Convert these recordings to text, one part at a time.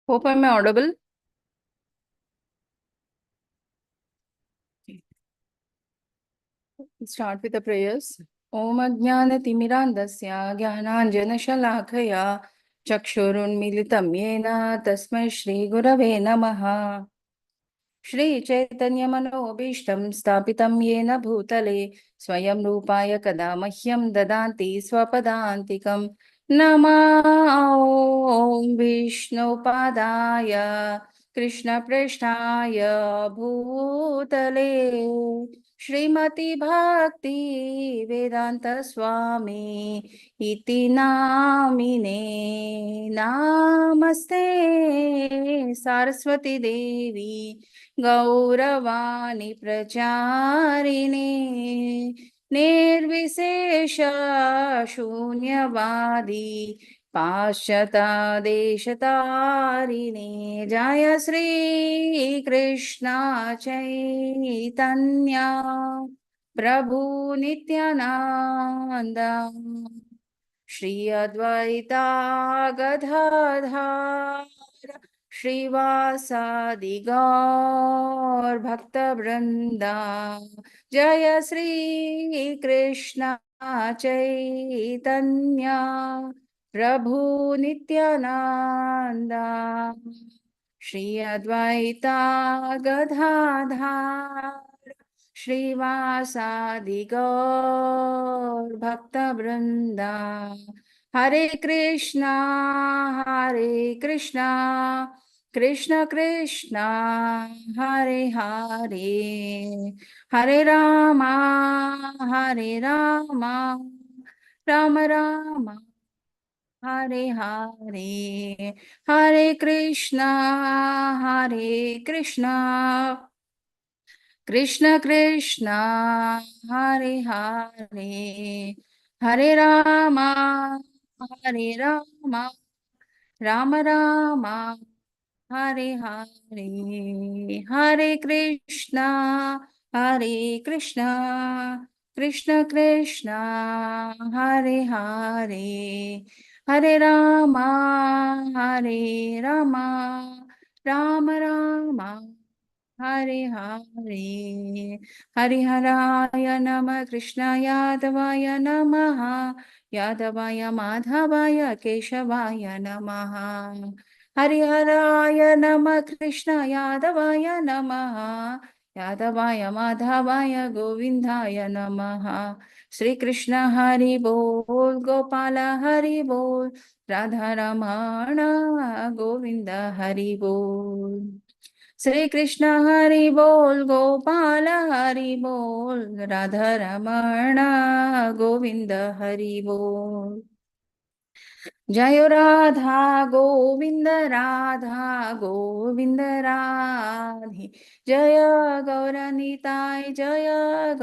Hope I'm audible. Start with the prayers. Om Ajnanatimirandasya Jnananjanashalakaya Chakshurunmilitam Yena Tasmai Shri Gurave Namaha. Shri Chaitanya मनोभीष्टं स्थापितं येन भूतले स्वयं रूपाय कदा मह्यं ददाति स्वपदान्तिकं नमः विष्णुपादाय कृष्णप्रेष्ठाय भूतले श्रीमती भक्ति वेदांत स्वामी इति नामिने नमस्ते सरस्वती देवी गौरवाणी प्रचारिणे निर्विशेष शून्यवादी पाश्चात्य देशतारिणे जय श्री कृष्ण चैतन्य प्रभु नित्यानंद श्री अद्वैता गदाधर श्रीवासादि गौर भक्त वृंदा जय श्री कृष्ण चैतन्य प्रभु नित्यानंद श्री अद्वैता गदाधर श्रीवासादि गौर भक्त वृंदा हरे कृष्णा कृष्ण कृष्णा हरे हरे हरे रामा राम राम हरे हरे हरे कृष्णा कृष्ण कृष्णा हरे हरे हरे रामा राम राम हरे हरे हरे कृष्णा कृष्ण कृष्णा हरे हरे हरे रामा राम राम हरे हरे हरिहराय नमः कृष्णाय यादवाय नमः यादवाय माधवाय केशवाय नमः हरिहराय नमः कृष्ण यादवाय नमः यादवाय माधवाय गोविंदाय नमः श्री कृष्ण हरि बोल गोपाल हरि बोल राधा रमण गोविंद हरि बोल श्री कृष्ण हरि बोल गोपाल हरि बोल राधा रमण गोविंद हरि बोल जय राधा गोविंद राधे जय गौरनिताय जय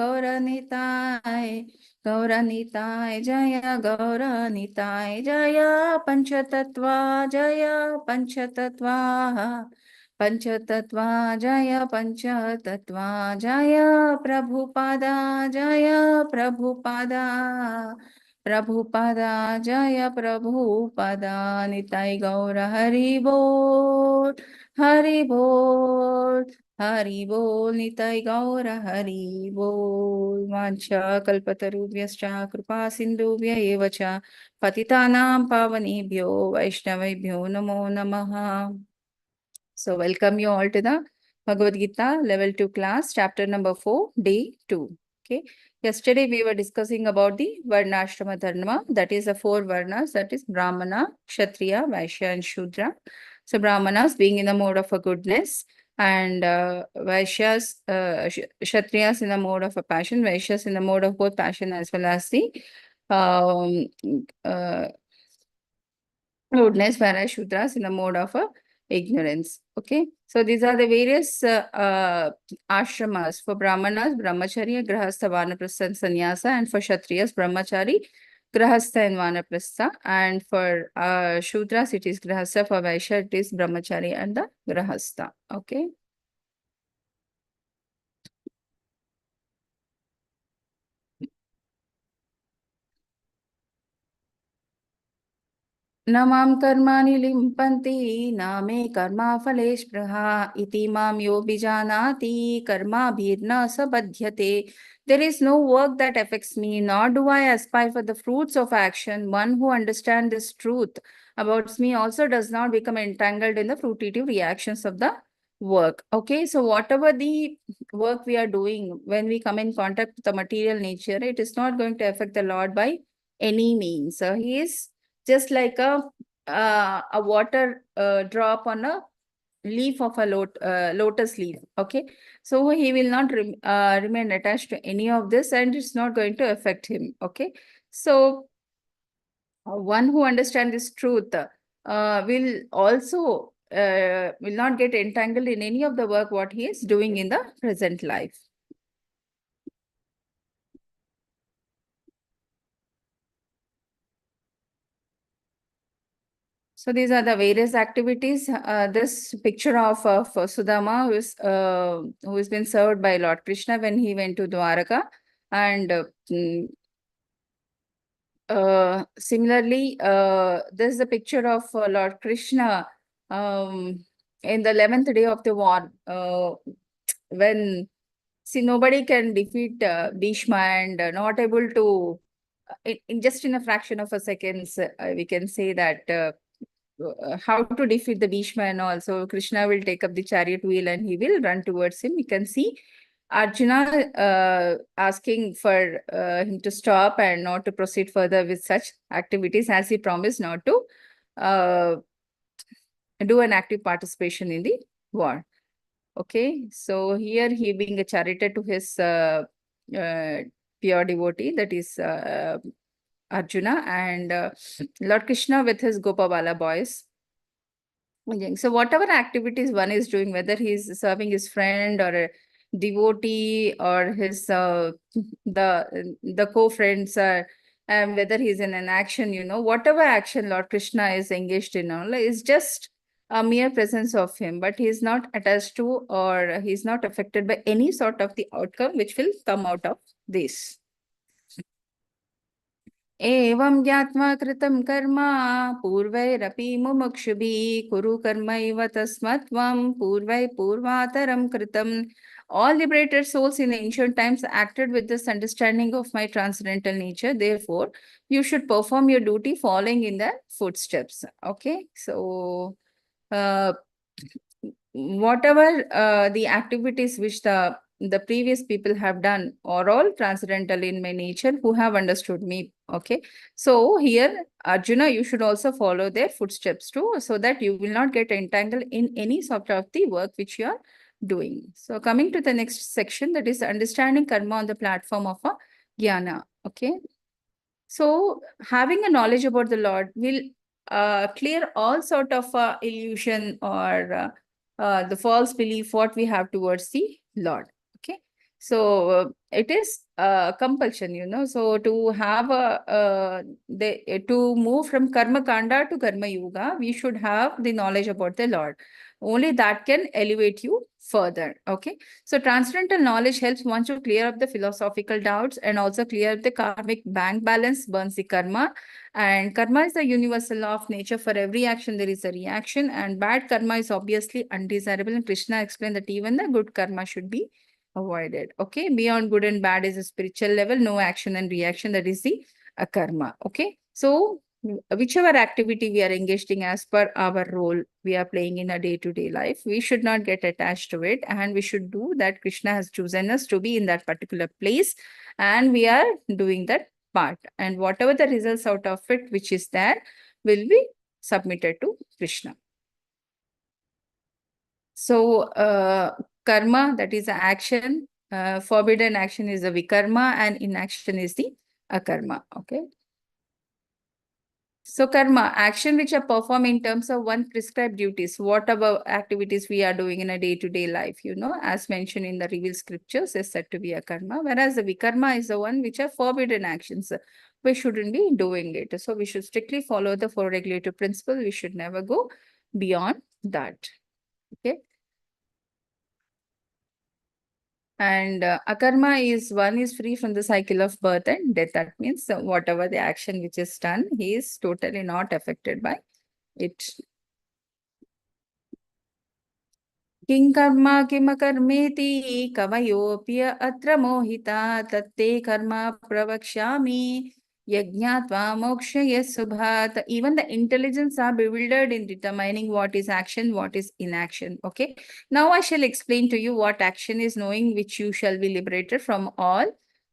गौरनिताय जय पंचतत्वा पंचतत्वा जय पंचतत्वा जय प्रभुपादा प्रभुपादा जय प्रभुपादा निताय गौर हरि बोल निताय गौर हरि बोल वाञ्छा कल्पतरुभ्यश्च कृपा सिन्धुभ्य एव च पतितानां पावनेभ्यो वैष्णवेभ्यो नमो नमः. So welcome you all to the Bhagavad Gita level 2 class, chapter number 4, day 2. Okay. Yesterday we were discussing about the Varnashrama Dharma, that is the 4 Varnas, that is Brahmana, Kshatriya, Vaishya and Shudra. So Brahmanas being in the mode of a goodness, and Vaishyas, Kshatriyas in the mode of a passion, Vaishyas in the mode of both passion as well as the um, uh, rudeness, whereas Shudras in the mode of a ignorance. Okay, so these are the various ashramas. For Brahmanas, Brahmacharya, Grahastha, Vanaprastha, and Sannyasa, and for Kshatriyas, Brahmachari, Grahastha, and Vanaprastha, and for Shudras, it is Grahastha. For Vaishya, it is Brahmachari and the Grahastha. Okay. न मां कर्माणि लिम्पन्ति न मे कर्मफले स्पृहा इति मां यो विजानाति कर्माभिर्न स बध्यते. There is no work that affects me, nor do I aspire for the fruits of action. One who understands this truth about me also does not become entangled in the fruitive reactions of the work. Okay, so whatever the work we are doing, when we come in contact with the material nature, it is not going to affect the Lord by any means. So he is just like a water drop on a leaf of a lotus leaf. Okay, so he will not remain attached to any of this, and it's not going to affect him. Okay, so one who understands this truth will also will not get entangled in any of the work what he is doing in the present life. So these are the various activities. This picture of Sudama, who has been served by Lord Krishna when he went to Dwaraka, and similarly, this is a picture of Lord Krishna in the 11th day of the war, when see nobody can defeat Bhishma, and not able to in just in a fraction of a seconds, we can say that. How to defeat the Bhishma and also Krishna will take up the chariot wheel and he will run towards him. You can see Arjuna asking for him to stop and not to proceed further with such activities, as he promised not to uh, do an active participation in the war. Okay, so here he being charioted to his uh, pure devotee, that is Arjuna, and Lord Krishna with his Gopabala boys. Okay, so whatever activities one is doing, whether he's serving his friend or a devotee or his the co-friends, and whether he's in an action, whatever action Lord Krishna is engaged in, is just a mere presence of him, but he is not attached to, or he's not affected by any sort of the outcome which will come out of this. एवं ज्ञात्वा कृतं कर्म पूर्वैरपि मुमुक्षुभिः कुरु कर्मैव तस्मात् त्वं पूर्वै पूर्वातरं कृतम्. All liberated souls in ancient times acted with this understanding of my transcendental nature. Therefore, you should perform your duty following in the footsteps. Okay, so uh, whatever the activities which the previous people have done are all transcendental in my nature, who have understood me. Okay, so here Arjuna, you should also follow their footsteps too, so that you will not get entangled in any sort of the work which you are doing. So coming to the next section, that is understanding karma on the platform of a jnana. Okay, so having a knowledge about the Lord will clear all sort of illusion or the false belief what we have towards the Lord. Okay, so it is compulsion, So to have to move from karma kanda to karma yoga, we should have the knowledge about the Lord. Only that can elevate you further. Okay, so transcendental knowledge helps one to clear up the philosophical doubts and also clear up the karmic bank balance, burns the karma. And karma is the universal law of nature. For every action, there is a reaction, and bad karma is obviously undesirable. And Krishna explained that even the good karma should be avoided. Okay, beyond good and bad is a spiritual level, no action and reaction, that is the karma. Okay, so whichever activity we are engaged in as per our role we are playing in a day-to-day life, we should not get attached to it, and we should do that. Krishna has chosen us to be in that particular place, and we are doing that part, and whatever the results out of it which is there will be submitted to Krishna. So karma, that is action, forbidden action is a vikarma, and inaction is the akarma. Okay, so karma, action which are performed in terms of one prescribed duties, whatever activities we are doing in a day-to-day life, as mentioned in the revealed scriptures, is said to be a karma, whereas the vikarma is the one which are forbidden actions. We shouldn't be doing it. So we should strictly follow the four regulative principle. We should never go beyond that. Okay. And akarma is one is free from the cycle of birth and death. That means whatever the action which is done, he is totally not affected by it. किं कर्म किमकर्मेति कवयोऽपि अत्र मोहिता तत्ते कर्म प्रवक्ष्यामि यज्ञात्वा मोक्षये सुभात्. Even the intelligence are bewildered in determining what is action, what is inaction. Okay. Now I shall explain to you what action is, knowing which you shall be liberated from all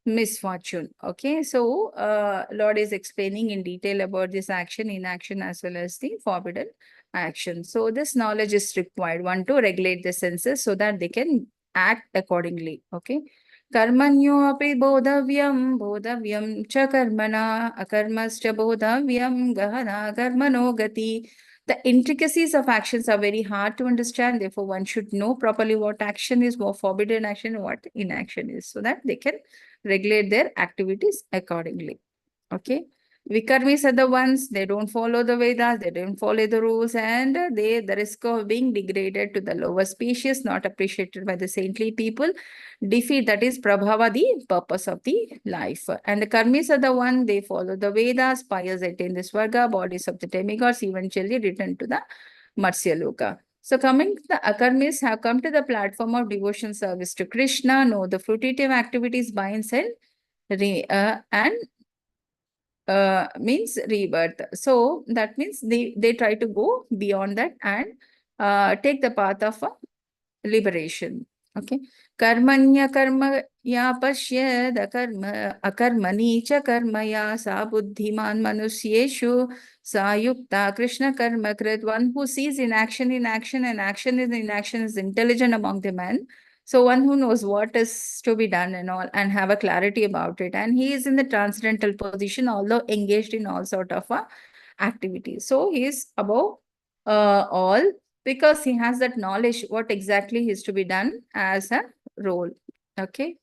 misfortune. Okay. So Lord is explaining in detail about this action, inaction, as well as the forbidden action. So this knowledge is required, one, to regulate the senses so that they can act accordingly. Okay. कर्मण्यो अपि बोधव्यं बोधव्यं च कर्मणा अकर्मश्च बोधव्यं गहना कर्मणो गति. The intricacies of actions are very hard to understand. Therefore, one should know properly what action is, what forbidden action, what inaction is, so that they can regulate their activities accordingly. Okay. Vikarmis are the ones, they don't follow the Vedas, they don't follow the rules, and the risk of being degraded to the lower species, not appreciated by the saintly people, defeat, that is Prabhava, the purpose of the life. And the Karmis are the one, they follow the Vedas, pious attain the Swarga, bodies of the demigods, eventually return to the Matsya Loka. So coming, the Akarmis have come to the platform of devotion service to Krishna, know the fruitive activities binds and means rebirth. So that means they try to go beyond that and take the path of liberation. Okay. Karmanya karma ya pashyad akarmani cha karma ya sa buddhiman manusyeshu sa yukta Krishna karma krit. One who sees in action, and action is inaction is intelligent among the men. So one who knows what is to be done and all, and have a clarity about it. And he is in the transcendental position, although engaged in all sort of activities. So he is above all, because he has that knowledge what exactly is to be done as a role. Okay.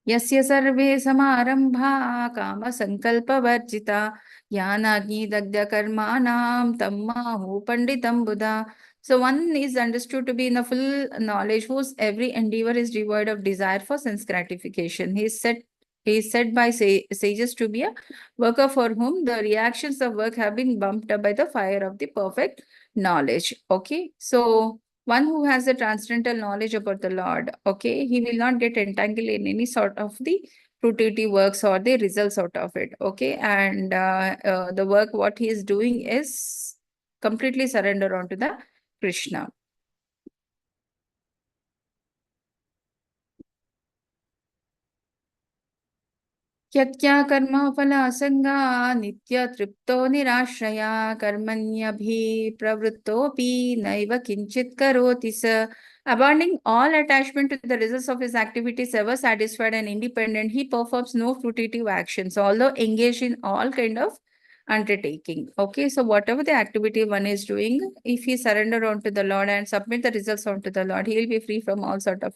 यस्य सर्वे समारंभा काम संकल्प वर्जिता ज्ञानाग्नि दग्ध कर्माणाम तम्माहु पंडितम बुधा. So one is understood to be in a full knowledge whose every endeavor is devoid of desire for sense gratification. He is said by sages to be a worker for whom the reactions of work have been bumped up by the fire of the perfect knowledge. Okay. So one who has a transcendental knowledge about the Lord, okay, he will not get entangled in any sort of the fruitivity works or the results out of it. Okay. And the work what he is doing is completely surrender onto the Krishna. यत्या कर्म फलासंगा नित्य तृप्तो निराश्रया कर्मण्यभिप्रवृत्तोऽपि नैव किंचित् करोति स. Abandoning all attachment to the results of his activities, ever satisfied and independent, he performs no fruitive actions, although engaged in all kind of undertaking. Okay, so whatever the activity one is doing, if he surrender onto the Lord and submit the results onto the Lord, he will be free from all sort of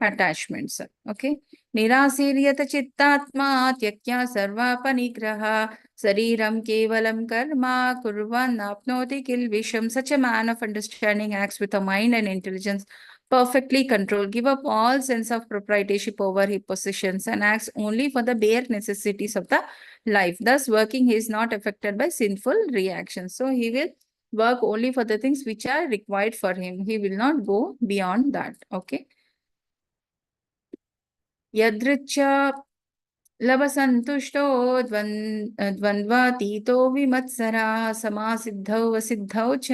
attachments. Okay. निराशीर्यत चित्तात्मा त्यक्त्वा सर्वापनिग्रह शरीरं केवलं कर्म कुर्वन् आप्नोति किल्बिषम्. Such a man of understanding acts with a mind and intelligence perfectly controlled, give up all sense of proprietorship over his possessions, and acts only for the bare necessities of the life. Thus, working, he is not affected by sinful reactions. So he will work only for the things which are required for him. He will not go beyond that. Okay. यदृच्छा लवसन्तुष्टो द्वन्द्वातीतो विमत्सरा समासिद्धौ वसिद्धौ च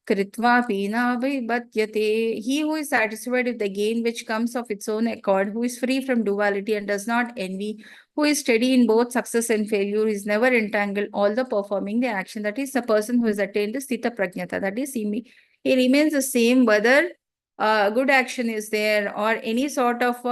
कृत्वापि न विबध्यते. He who is satisfied with the gain which comes of its own accord, who is free from duality and does not envy, who is steady in both success and failure, is never entangled, although performing the action. That is the person who has attained the Sthita Prajnata. That is, he remains the same whether good action is there or any sort of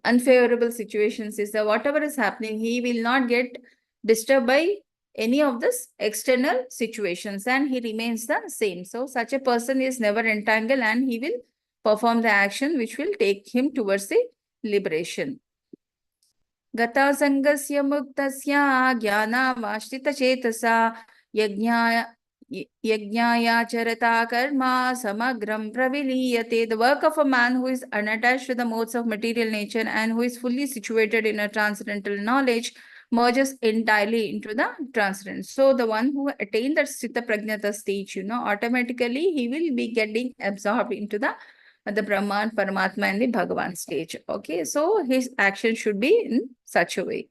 unfavorable situations is that whatever is happening, he will not get disturbed by any of this external situations, and he remains the same. So such a person is never entangled, and he will perform the action which will take him towards the liberation. Gata sangasya muktasya jnanamaश्रितचेतसा यज्ञाय Yajnaya karma samagram praviliyate. The work of a man who is unattached to the modes of material nature and who is fully situated in a transcendental knowledge merges entirely into the transcendent. So the one who attained that Sthita Prajnata stage, automatically he will be getting absorbed into the Brahman, Paramatma and the Bhagavan stage. Okay, so his action should be in such a way.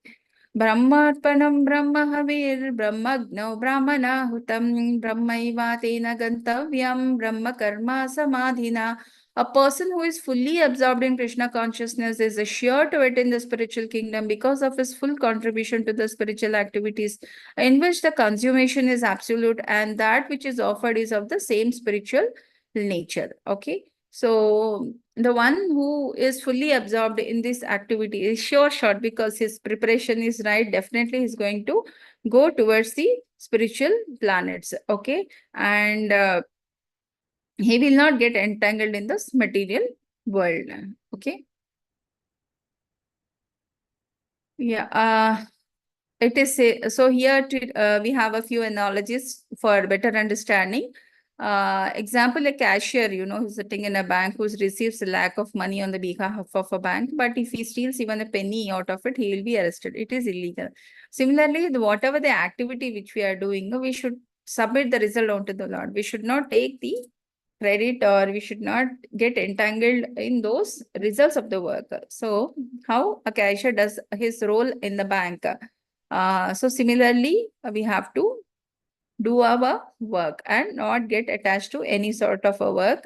Brahmarpanam Brahmahavir Brahmagno Brahmanahutam Brahmaivatena Gantavyam Brahma Karma Samadhina. A person who is fully absorbed in Krishna consciousness is assured to attain the spiritual kingdom because of his full contribution to the spiritual activities, in which the consummation is absolute and that which is offered is of the same spiritual nature. Okay. So the one who is fully absorbed in this activity is sure shot because his preparation is right. Definitely he's going to go towards the spiritual planets. Okay. And he will not get entangled in this material world. Okay. Yeah. It is so here we have a few analogies for better understanding. Example, a cashier, who's sitting in a bank who receives a lack of money on the behalf of a bank, but if he steals even a penny out of it, he will be arrested. It is illegal. Similarly, whatever the activity which we are doing, we should submit the result onto the Lord. We should not take the credit or we should not get entangled in those results of the work. So how a cashier does his role in the bank. So similarly, we have to do our work and not get attached to any sort of a work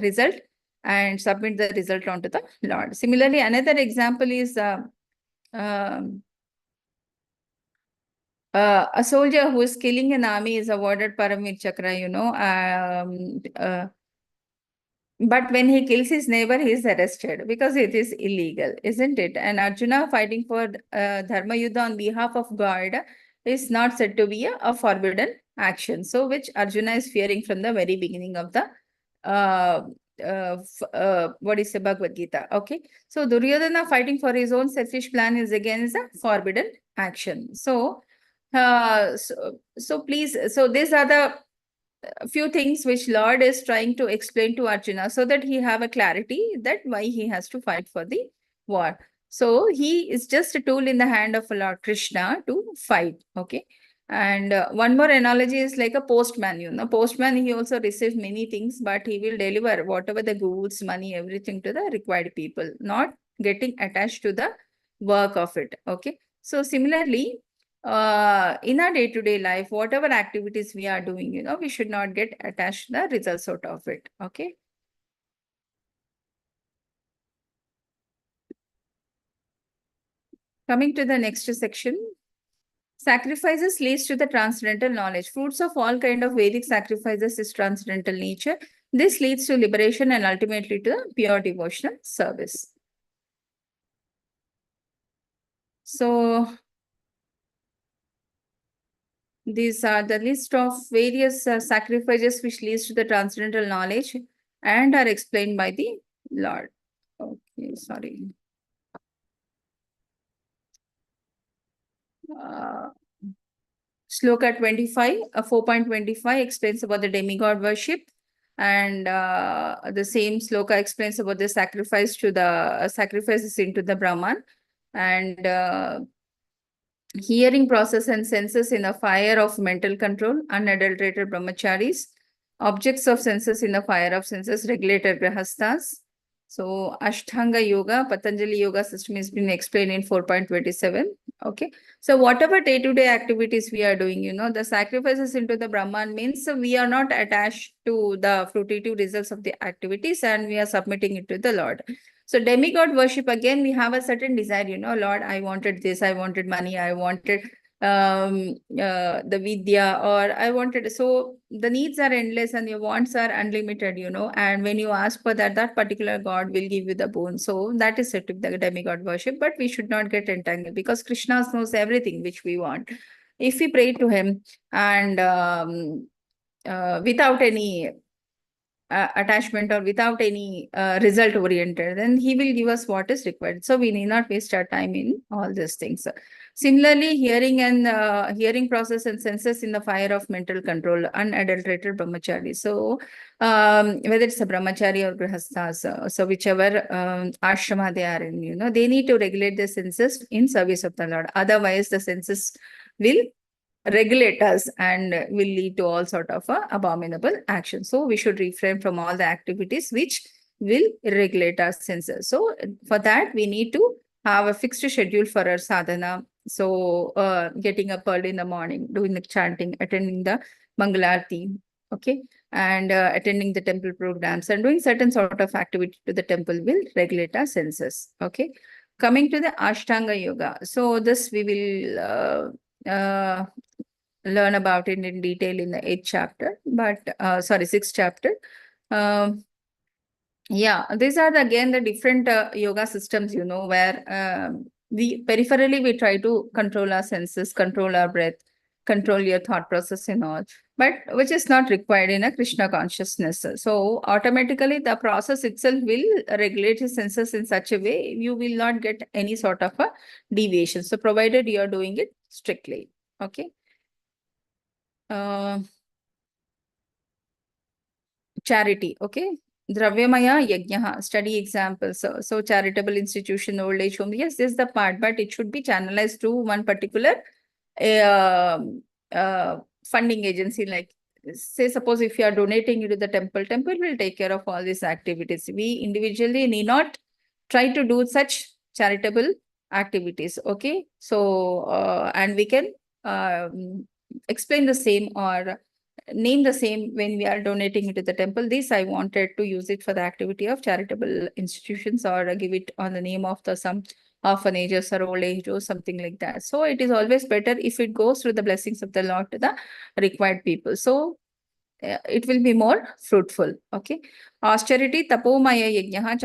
result and submit the result onto the Lord. Similarly, another example is a soldier who is killing an army is awarded Paramir Chakra, but when he kills his neighbor, he is arrested because it is illegal, isn't it? And Arjuna fighting for Dharma Yuddha on behalf of God is not said to be a forbidden action. So, which Arjuna is fearing from the very beginning of the what is the Bhagavad Gita? Okay. So, Duryodhana fighting for his own selfish plan is again is a forbidden action. So, so please, so these are the few things which Lord is trying to explain to Arjuna so that he have a clarity that why he has to fight for the war. So he is just a tool in the hand of Lord Krishna to fight. Okay. And one more analogy is like a postman. Postman, he also receives many things, but he will deliver whatever the goods, money, everything to the required people, not getting attached to the work of it. Okay. So similarly, in our day-to-day life, whatever activities we are doing, we should not get attached to the results out of it. Okay. Coming to the next section. Sacrifices leads to the transcendental knowledge. Fruits of all kind of Vedic sacrifices is transcendental nature. This leads to liberation and ultimately to the pure devotional service. So, these are the list of various sacrifices which leads to the transcendental knowledge and are explained by the Lord. Okay, sorry. Sloka 25, 4.25 explains about the demigod worship, and the same sloka explains about the sacrifice to the sacrifices into the Brahman, and hearing process and senses in a fire of mental control, unadulterated brahmacharis, objects of senses in the fire of senses, regulated grahasthas. So Ashtanga Yoga, Patanjali Yoga system has been explained in 4.27. Okay. So whatever day-to-day activities we are doing, the sacrifices into the Brahman means we are not attached to the fruitive results of the activities and we are submitting it to the Lord. So demigod worship, again, we have a certain desire, Lord, I wanted this, I wanted money, I wanted the vidya, or I wanted, so the needs are endless and your wants are unlimited, and when you ask for that, that particular God will give you the boon. So that is said to be the demigod worship, but we should not get entangled because Krishna knows everything which we want. If we pray to him and without any attachment or without any result oriented, then he will give us what is required. So we need not waste our time in all these things. Similarly, hearing process and senses in the fire of mental control, unadulterated brahmachari. So, whether it's a brahmachari or grihasthas, so whichever ashrama they are in, they need to regulate their senses in service of the Lord. Otherwise, the senses will regulate us and will lead to all sort of abominable action. So, we should refrain from all the activities which will regulate our senses. So, for that, we need to have a fixed schedule for our sadhana. So, getting up early in the morning, doing the chanting, attending the Mangalarti, okay, and attending the temple programs and doing certain sort of activity to the temple will regulate our senses, okay. Coming to the Ashtanga Yoga. So, this we will learn about it in detail in the 8th chapter, but sorry, 6th chapter. Yeah, these are again the different yoga systems, where we peripherally we try to control our senses, control our breath, control your thought process and all, but which is not required in a Krishna consciousness. So automatically the process itself will regulate your senses in such a way you will not get any sort of a deviation. So provided you are doing it strictly, okay. Charity, okay. Dravyamaya Yajnaha, study examples. So charitable institution, old age home. Yes, this is the part, but it should be channelized to one particular uh, funding agency. Like, say, suppose if you are donating it to the temple, temple will take care of all these activities. We individually need not try to do such charitable activities, okay. So, and we can explain the same or name the same when we are donating it to the temple. This I wanted to use it for the activity of charitable institutions or give it on the name of the some orphanages or old age or something like that. So it is always better if it goes through the blessings of the Lord to the required people. So it will be more fruitful. Okay. Austerity, tapomaya yajnaha,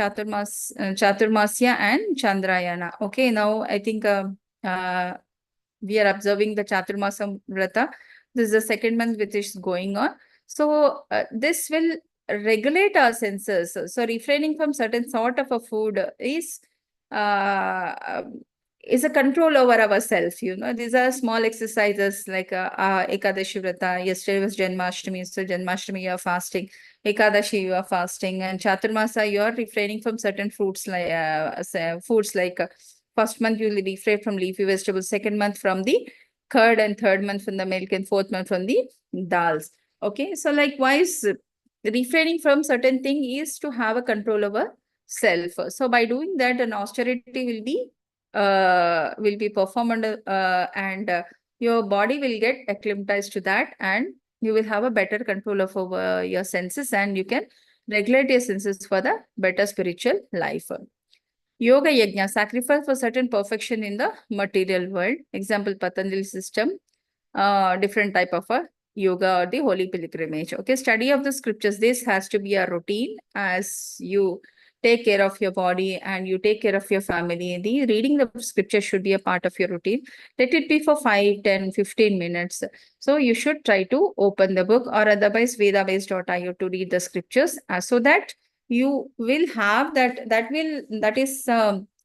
chaturmasya and chandrayana. Okay. Now I think we are observing the Chaturmasa Vrata. This is the second month which is going on. So this will regulate our senses. So refraining from certain sort of a food uh, is a control over ourselves. These are small exercises like Ekadashi Vrata. Yesterday was Janmashtami. So Janmashtami, you are fasting. Ekadashi, you are fasting. And Chaturmasa, you are refraining from certain fruits like first month you will refrain from leafy vegetables, second month from the curd, and third month from the milk, and fourth month from the dals. Okay, so likewise, refraining from certain thing is to have a control over self. So by doing that, an austerity will be performed, and your body will get acclimatized to that, and you will have a better control over your senses, and you can regulate your senses for the better spiritual life. Yoga Yajna, sacrifice for certain perfection in the material world. Example, Patanjali system, different type of a yoga or the holy pilgrimage. Okay, study of the scriptures. This has to be a routine as you take care of your body and you take care of your family. The reading the scripture should be a part of your routine. Let it be for 5, 10, 15 minutes. So you should try to open the book, or otherwise Vedabase.io to read the scriptures so that you will have that is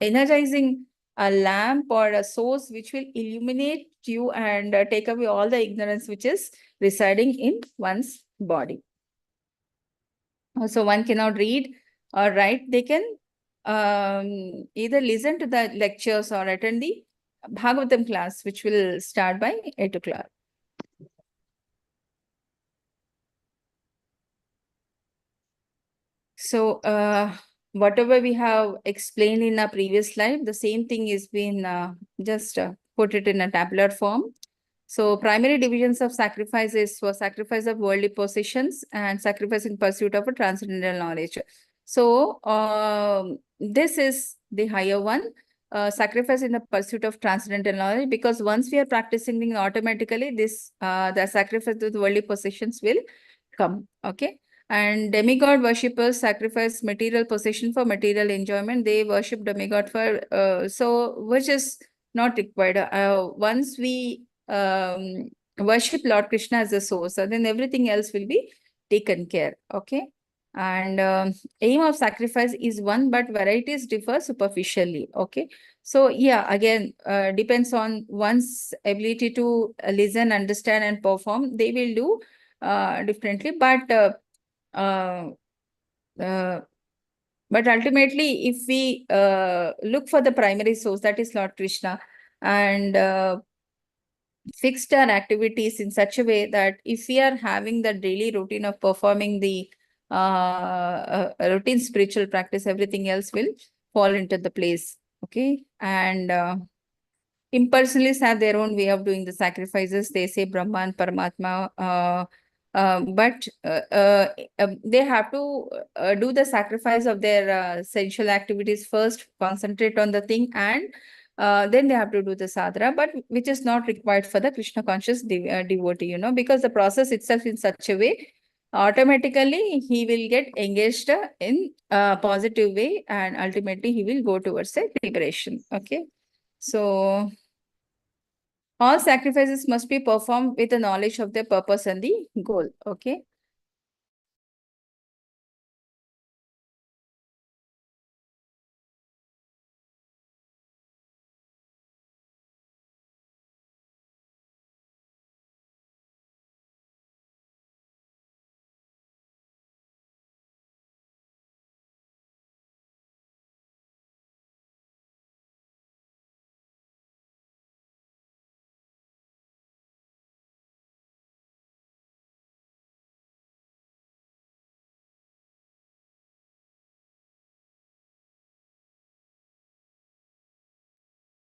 energizing a lamp or a source which will illuminate you and take away all the ignorance which is residing in one's body. So one cannot read or write. They can either listen to the lectures or attend the Bhagavatam class, which will start by 8 o'clock. So whatever we have explained in our previous slide, the same thing is been just put it in a tabular form. So primary divisions of sacrifices for sacrifice of worldly possessions and sacrifice in pursuit of a transcendental knowledge. So this is the higher one, sacrifice in the pursuit of transcendental knowledge, because once we are practicing things automatically, this the sacrifice of the worldly possessions will come. Okay. And demigod worshippers sacrifice material possession for material enjoyment. They worship demigod for so which is not required. Once we worship Lord Krishna as a source, then everything else will be taken care. Okay. And aim of sacrifice is one, but varieties differ superficially. Okay. So yeah, again, depends on one's ability to listen, understand, and perform. They will do differently, uh, uh, but ultimately, if we look for the primary source, that is Lord Krishna, and fixed our activities in such a way that if we are having the daily routine of performing the routine spiritual practice, everything else will fall into the place. Okay. And impersonalists have their own way of doing the sacrifices. They say Brahman, Paramatma, but they have to do the sacrifice of their sensual activities first, concentrate on the thing, and then they have to do the sadhana, but which is not required for the Krishna conscious devotee, because the process itself in such a way, automatically he will get engaged in a positive way, and ultimately he will go towards a liberation. Okay. So all sacrifices must be performed with the knowledge of their purpose and the goal. Okay.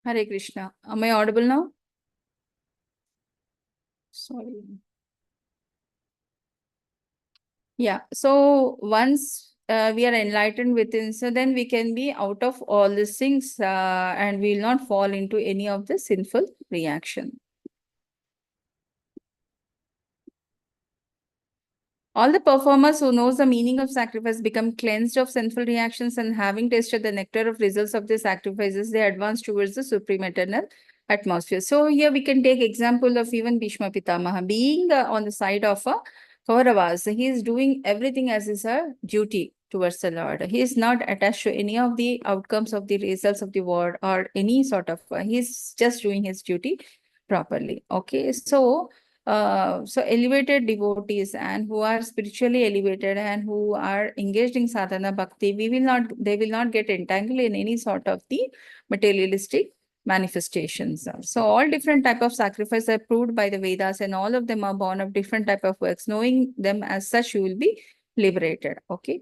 Hare Krishna. Am I audible now? Sorry. Yeah. So once we are enlightened within, so then we can be out of all these things and we will not fall into any of the sinful reaction. All the performers who knows the meaning of sacrifice become cleansed of sinful reactions, and having tasted the nectar of results of their sacrifices, they advance towards the supreme eternal atmosphere. So here we can take example of even Bhishma Pitamaha being on the side of Kauravas. He is doing everything as is a duty towards the Lord. He is not attached to any of the outcomes of the results of the war or any sort of. He is just doing his duty properly. Okay, so elevated devotees and who are spiritually elevated and who are engaged in sadhana bhakti, they will not get entangled in any sort of the materialistic manifestations. So all different type of sacrifice are proved by the Vedas, and all of them are born of different type of works. Knowing them as such, you will be liberated. Okay.